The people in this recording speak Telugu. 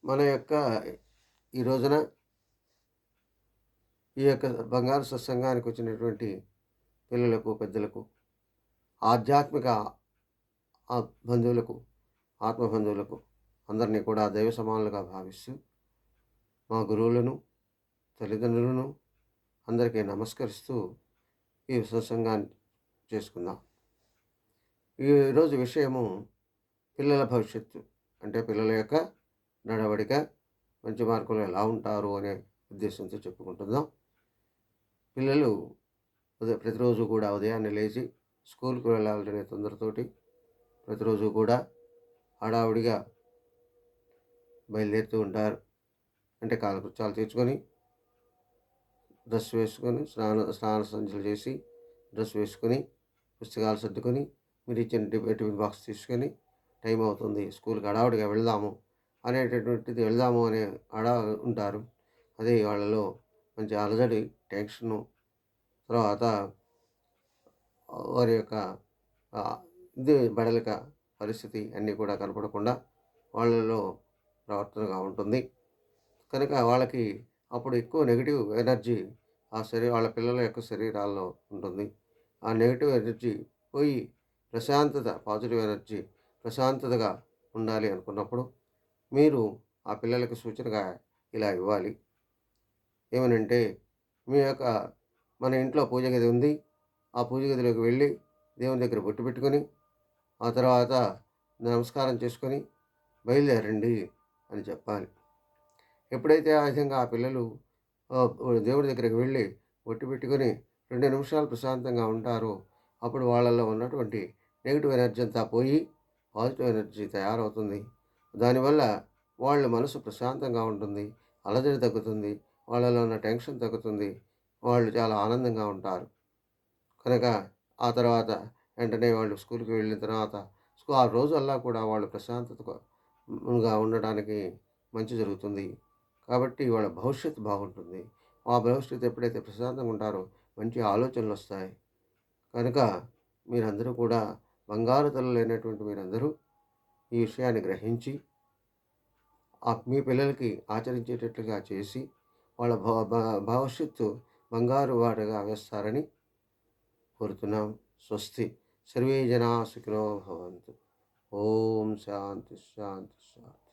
మన యొక్క ఈ రోజున ఈ యొక్క బంగారు సత్సంగానికి వచ్చినటువంటి పిల్లలకు, పెద్దలకు, ఆధ్యాత్మిక బంధువులకు, ఆత్మ బంధువులకు అందరినీ కూడా దైవ సమానులుగా భావిస్తూ, మా గురువులను, తల్లిదండ్రులను అందరికీ నమస్కరిస్తూ ఈ సత్సంగాన్ని చేసుకుందాం. ఈరోజు విషయము పిల్లల భవిష్యత్తు. అంటే పిల్లల యొక్క నడవడిక, మంచి మార్కులు ఎలా ఉంటారు అనే ఉద్దేశంతో చెప్పుకుంటున్నాం. పిల్లలు ప్రతిరోజు కూడా ఉదయాన్నే లేచి స్కూల్కి వెళ్ళాలనే తొందరతోటి ప్రతిరోజు కూడా హడావుడిగా బయలుదేరుతూ ఉంటారు. అంటే కాలకృత్యాలు తీర్చుకొని, డ్రెస్ వేసుకొని, స్నాన సంధ్యలు చేసి, డ్రెస్ వేసుకొని, పుస్తకాలు సర్దుకొని, మీరు ఇచ్చిన టిఫిన్ బాక్స్ తీసుకొని, టైం అవుతుంది స్కూల్కి హడావుడిగా వెళ్దాము అనే ఉంటారు. అదే వాళ్ళలో మంచి అలజడి, టెన్షను, తర్వాత వారి యొక్క బడలిక పరిస్థితి అన్నీ కూడా కనపడకుండా వాళ్ళలో ప్రవర్తనగా ఉంటుంది. కనుక వాళ్ళకి అప్పుడు ఎక్కువ నెగిటివ్ ఎనర్జీ వాళ్ళ పిల్లల యొక్క శరీరాల్లో ఉంటుంది. ఆ నెగిటివ్ ఎనర్జీ పోయి పాజిటివ్ ఎనర్జీ ప్రశాంతతగా ఉండాలి అనుకున్నప్పుడు మీరు ఆ పిల్లలకి సూచనగా ఇలా ఇవ్వాలి. ఏమనంటే, మన ఇంట్లో పూజ గది ఉంది. ఆ పూజ గదిలోకి వెళ్ళి దేవుని దగ్గర బొట్టు పెట్టుకొని, ఆ తర్వాత నమస్కారం చేసుకొని బయలుదేరండి అని చెప్పాలి. ఎప్పుడైతే ఆ విధంగా ఆ పిల్లలు దేవుడి దగ్గరికి వెళ్ళి బొట్టు పెట్టుకొని 2 నిమిషాలు ప్రశాంతంగా ఉంటారో, అప్పుడు వాళ్ళలో ఉన్నటువంటి నెగిటివ్ ఎనర్జీ అంతా పోయి పాజిటివ్ ఎనర్జీ తయారవుతుంది. దానివల్ల వాళ్ళ మనసు ప్రశాంతంగా ఉంటుంది, అలజడి తగ్గుతుంది, వాళ్ళలో ఉన్న టెన్షన్ తగ్గుతుంది, వాళ్ళు చాలా ఆనందంగా ఉంటారు. కనుక ఆ తర్వాత వెంటనే వాళ్ళు స్కూల్కి వెళ్ళిన తర్వాత ఆ రోజల్లా కూడా వాళ్ళు ప్రశాంతతగా ఉండడానికి మంచి జరుగుతుంది. కాబట్టి వాళ్ళ భవిష్యత్తు బాగుంటుంది. ఆ భవిష్యత్తు ఎప్పుడైతే ప్రశాంతంగా ఉంటారో మంచి ఆలోచనలు వస్తాయి. కనుక మీరందరూ కూడా బంగారు తల్లులైనటువంటి మీరందరూ ఈ విషయాన్ని గ్రహించి మీ పిల్లలకి ఆచరించేటట్లుగా చేసి వాళ్ళ భవిష్యత్తు బంగారు వాటగా వేస్తారని కోరుతున్నాం. స్వస్తి. సర్వే జనా సుఖినో భవంతు. ఓం శాంతి శాంతి శాంతి.